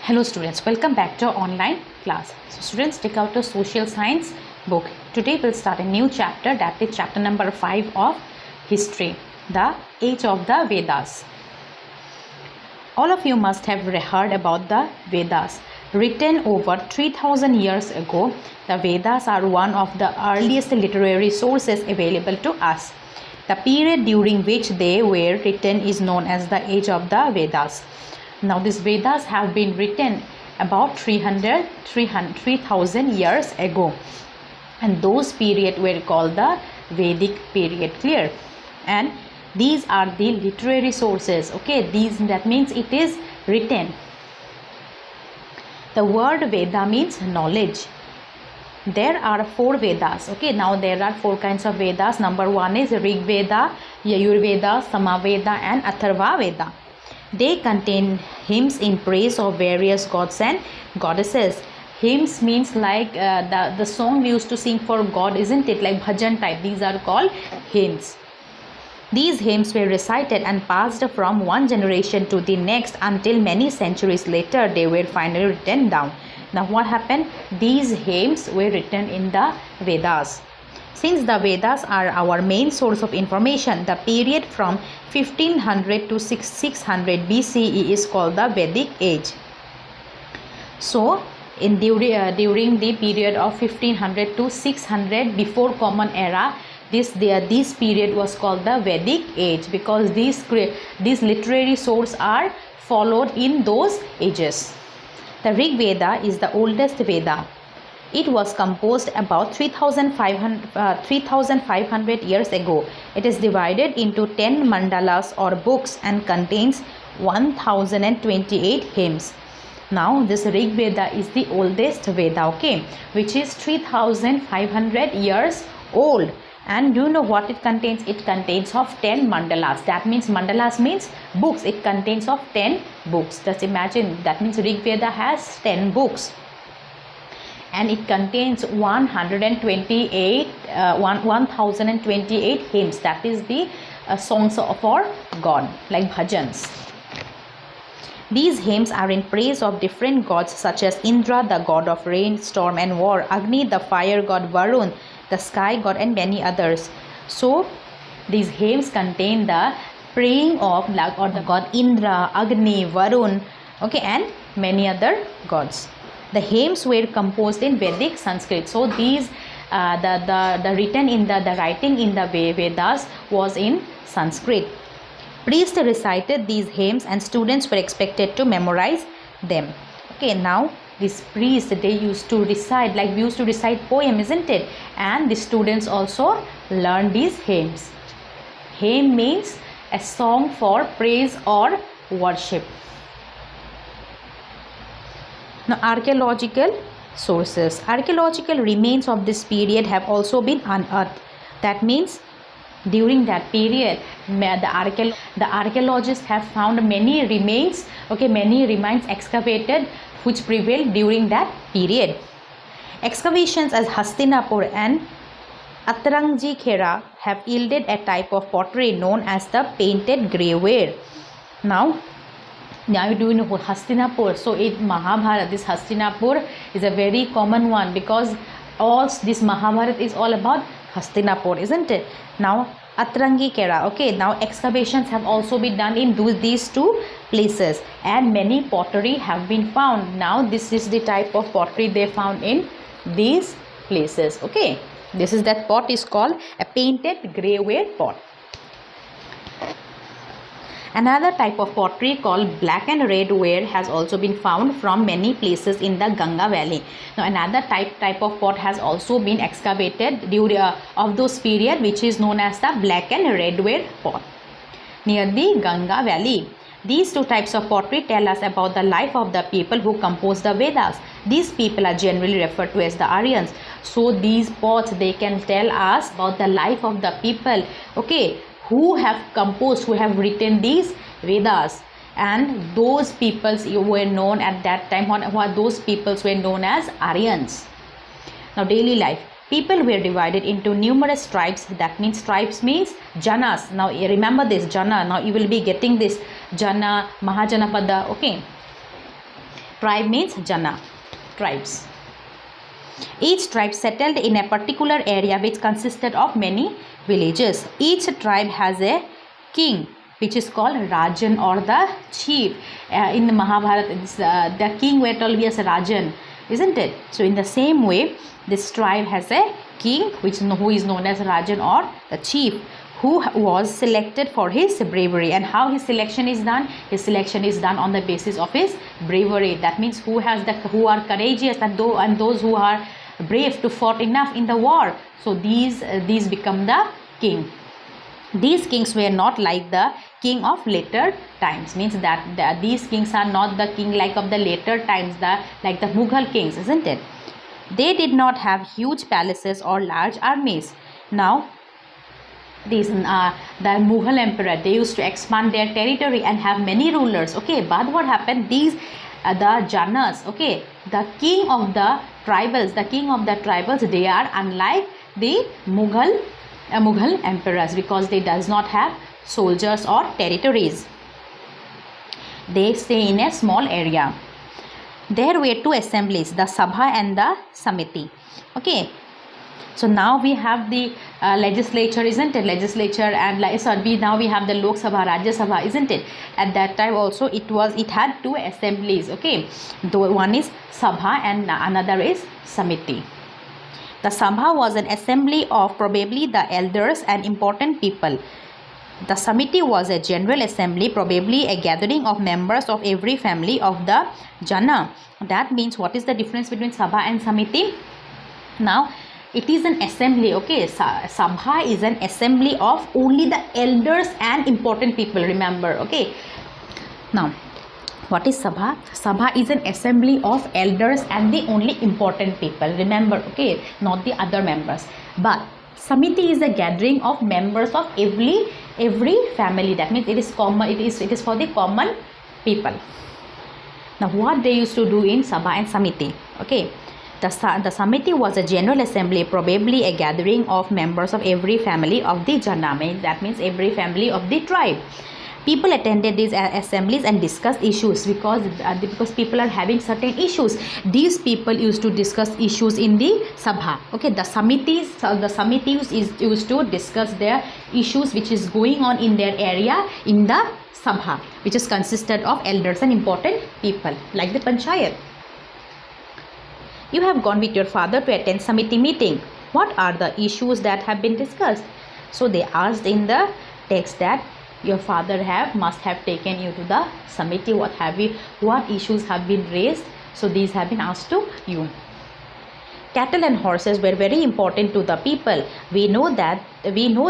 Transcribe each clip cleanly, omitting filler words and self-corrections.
Hello students, welcome back to our online class. So students, take out a social science book. Today we'll start a new chapter, that is chapter number 5 of history, the age of the Vedas. All of you must have heard about the Vedas. Written over 3000 years ago, the Vedas are one of the earliest literary sources available to us. The period during which they were written is known as the age of the Vedas. Now these Vedas have been written about 3000 years ago, and those periods were called the Vedic period. Clear? And these are the literary sources. Okay, that means it is written. The word Veda means knowledge. There are 4 Vedas. Okay, now there are 4 kinds of Vedas. Number 1 is Rig Veda, Yajur Veda, Samaveda and Atharva Veda. They contain hymns in praise of various gods and goddesses. Hymns means like the song we used to sing for God, isn't it? Like bhajan type. These are called hymns. These hymns were recited and passed from one generation to the next until many centuries later they were finally written down. Now what happened? These hymns were written in the Vedas. Since the Vedas are our main source of information, the period from 1500 to 600 BCE is called the Vedic age. So, during the period of 1500 to 600 before Common Era, this period was called the Vedic age, because these literary sources are followed in those ages. The Rig Veda is the oldest Veda. It was composed about 3500 years ago. It is divided into 10 mandalas or books and contains 1028 hymns. Now this Rig Veda is the oldest Veda, okay, which is 3500 years old. And do you know what it contains? It contains of 10 mandalas. That means mandalas means books. It contains of 10 books. Just imagine, that means Rig Veda has 10 books. And it contains 1028 hymns. That is the songs of our God, like bhajans. These hymns are in praise of different gods such as Indra, the god of rain, storm and war, Agni, the fire god, Varun, the sky god, and many others. So these hymns contain the praying of the god Indra, Agni, Varun, okay, and many other gods. The hymns were composed in Vedic Sanskrit. So these the writing in the Vedas was in Sanskrit. Priests recited these hymns and students were expected to memorize them. Okay, now these priests, they used to recite, like we used to recite poem, isn't it? And the students also learned these hymns. Hymn means a song for praise or worship. Now, archaeological sources. Archaeological remains of this period have also been unearthed. That means during that period, the archaeologists have found many remains, okay, many remains excavated which prevailed during that period. Excavations at Hastinapur and Archaeological have yielded a type of pottery known as the painted greyware. Now do you know what Hastinapur? So in Mahabharata, this Hastinapur is a very common one, because all this Mahabharata is all about Hastinapur, isn't it? Now Archaeological, okay, now excavations have also been done in these 2 places, and many pottery have been found. Now this is the type of pottery they found in these places. Okay, this is that pot is called a painted greyware pot. Another type of pottery called black and red ware has also been found from many places in the Ganga Valley. Now another type of pot has also been excavated during of those period, which is known as the black and red ware pot near the Ganga Valley. These 2 types of pottery tell us about the life of the people who composed the Vedas. These people are generally referred to as the Aryans. So these pots, they can tell us about the life of the people, okay, who have composed, who have written these Vedas. And those peoples were known at that time, what those peoples were known as Aryans. Now daily life. People were divided into numerous tribes. That means tribes means janas. Now remember this, jana. Now you will be getting this jana, mahajanapada, okay. Tribe means Jana, tribes. Each tribe settled in a particular area which consisted of many villages. Each tribe has a king which is called Rajan or the chief. In the Mahabharata, the king were told as Rajan, isn't it? So in the same way, this tribe has a king who is known as Rajan or the chief, who was selected for his bravery. And how his selection is done? His selection is done on the basis of his bravery. That means who are courageous and those who are brave to fought enough in the war. So these become the king. These kings were not like the king of later times, means that these kings are not the king like of the later times, like the Mughal kings, isn't it? They did not have huge palaces or large armies. Now these the Mughal emperor, they used to expand their territory and have many rulers, okay. But what happened, these the Janas, okay, the king of the tribals, they are unlike the Mughal emperors, because they does not have soldiers or territories. They stay in a small area. There were two assemblies, the Sabha and the Samiti, okay. So now we have the legislature, isn't it? Legislature and now we have the Lok Sabha, Rajya Sabha, isn't it? At that time also it had two assemblies, okay. One is Sabha and another is Samiti. The Sabha was an assembly of probably the elders and important people. The Samiti was a general assembly, probably a gathering of members of every family of the Jana. That means, what is the difference between Sabha and Samiti? Now it is an assembly, okay. Sabha is an assembly of only the elders and important people, remember, okay. Now what is Sabha? Sabha is an assembly of elders and the only important people, remember, okay, not the other members. But Samiti is a gathering of members of every family. That means it is common, it is for the common people. Now what they used to do in Sabha and Samiti, okay. The Samiti was a general assembly, probably a gathering of members of every family of the Jana, that means every family of the tribe. People attended these assemblies and discussed issues, because people are having certain issues. These people used to discuss issues in the Sabha, okay. The Samitis is used to discuss their issues which is going on in their area in the Sabha, which is consisted of elders and important people, like the Panchayat. You have gone with your father to attend Samiti meeting. What are the issues that have been discussed? So they asked in the text that your father must have taken you to the Samiti. What issues have been raised? So these have been asked to you. Cattle and horses were very important to the people. We know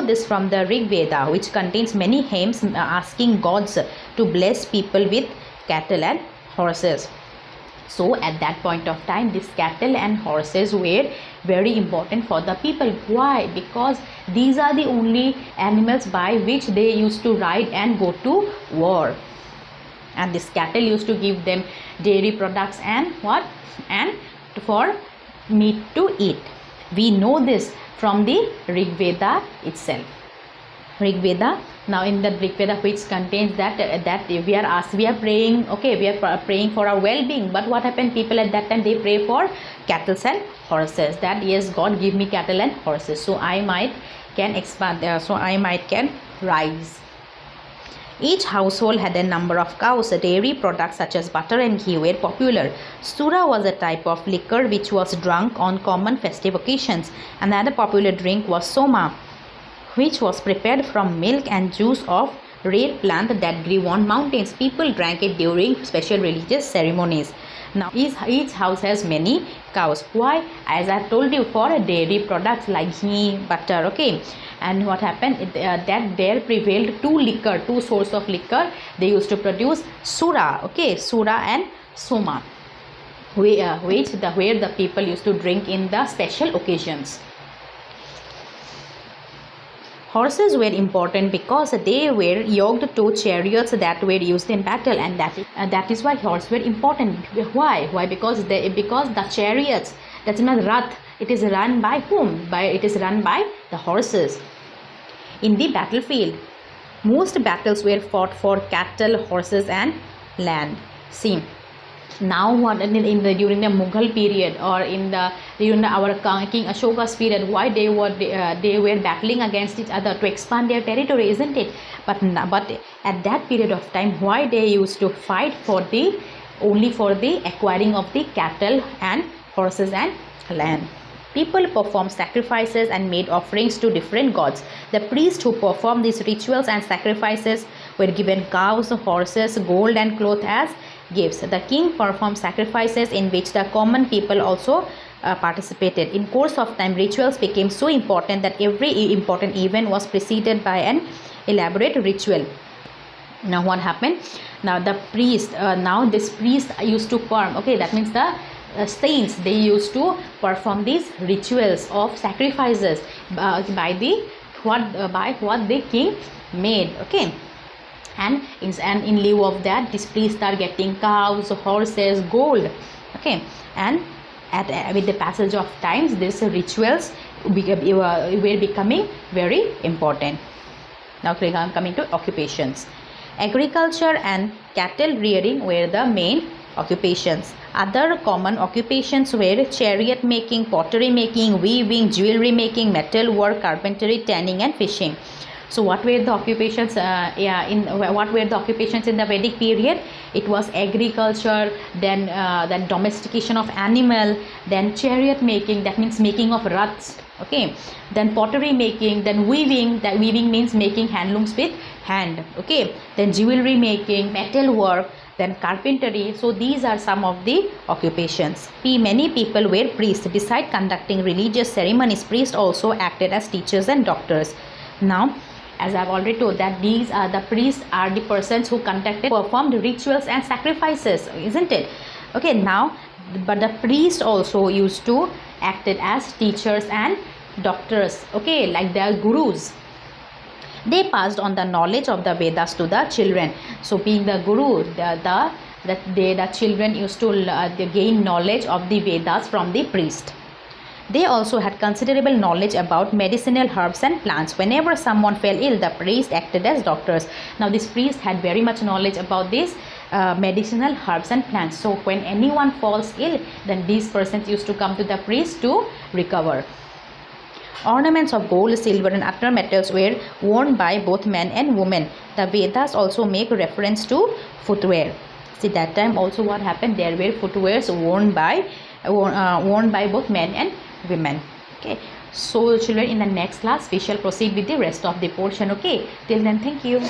this from the Rig Veda, which contains many hymns asking gods to bless people with cattle and horses. So at that point of time, these cattle and horses were very important for the people. Why? Because these are the only animals by which they used to ride and go to war. And this cattle used to give them dairy products and for meat to eat. We know this from the Rig Veda itself. Rig Veda. Now in the Rig Veda, which contains that we are praying, okay, we are praying for our well-being. But what happened? People at that time, they pray for cattle and horses. That yes, God give me cattle and horses, so I might can expand. So I might can rise. Each household had a number of cows. Dairy products such as butter and ghee were popular. Sura was a type of liquor which was drunk on common festive occasions. Another popular drink was soma, which was prepared from milk and juice of rare plant that grew on mountains. People drank it during special religious ceremonies. Now each house has many cows. Why? As I told you, for dairy products like ghee, butter, okay. And what happened? That there prevailed two sources of liquor. They used to produce sura, okay, sura and soma, where the people used to drink in the special occasions. Horses were important because they were yoked to chariots that were used in battle, and that is why horses were important. Why? Because the chariots, that's not Rath, it is run by whom? It is run by the horses. In the battlefield, most battles were fought for cattle, horses and land. See, Now what in the during the Mughal period, or in the during our King Ashoka's period, why they were battling against each other to expand their territory, isn't it? But at that period of time, why they used to fight for the only for the acquiring of the cattle and horses and land. People performed sacrifices and made offerings to different gods. The priests who performed these rituals and sacrifices were given cows, horses, gold and cloth as gifts. The king performed sacrifices in which the common people also participated. In course of time, rituals became so important that every important event was preceded by an elaborate ritual. Now what happened? Now the priest, now this priest used to perform, okay, that means the saints, they used to perform these rituals of sacrifices by what the king made, okay. And in lieu of that, these priests are getting cows, horses, gold, okay. And with the passage of times, these rituals were becoming very important. Now coming to occupations. Agriculture and cattle rearing were the main occupations. Other common occupations were chariot making, pottery making, weaving, jewelry making, metal work, carpentry, tanning and fishing. So what were the occupations what were the occupations in the Vedic period? It was agriculture, then domestication of animal, then chariot making, that means making of raths, okay, then pottery making, then weaving, that weaving means making handlooms with hand, okay, then jewelry making, metal work, then carpentry. So these are some of the occupations. Many people were priests. Besides conducting religious ceremonies, priests also acted as teachers and doctors. Now, as I've already told, that these are the priests are the persons who performed rituals and sacrifices, isn't it? Okay, now, but the priests also used to acted as teachers and doctors, okay, like their gurus. They passed on the knowledge of the Vedas to the children. So being the guru, the children used to gain knowledge of the Vedas from the priest. They also had considerable knowledge about medicinal herbs and plants. Whenever someone fell ill, the priest acted as doctors. Now this priest had very much knowledge about these medicinal herbs and plants. So when anyone falls ill, then these persons used to come to the priest to recover. Ornaments of gold, silver and other metals were worn by both men and women. The Vedas also make reference to footwear. See, that time also what happened, there were footwears worn by both men and women. Okay, so children, in the next class we shall proceed with the rest of the portion. Okay, till then, thank you.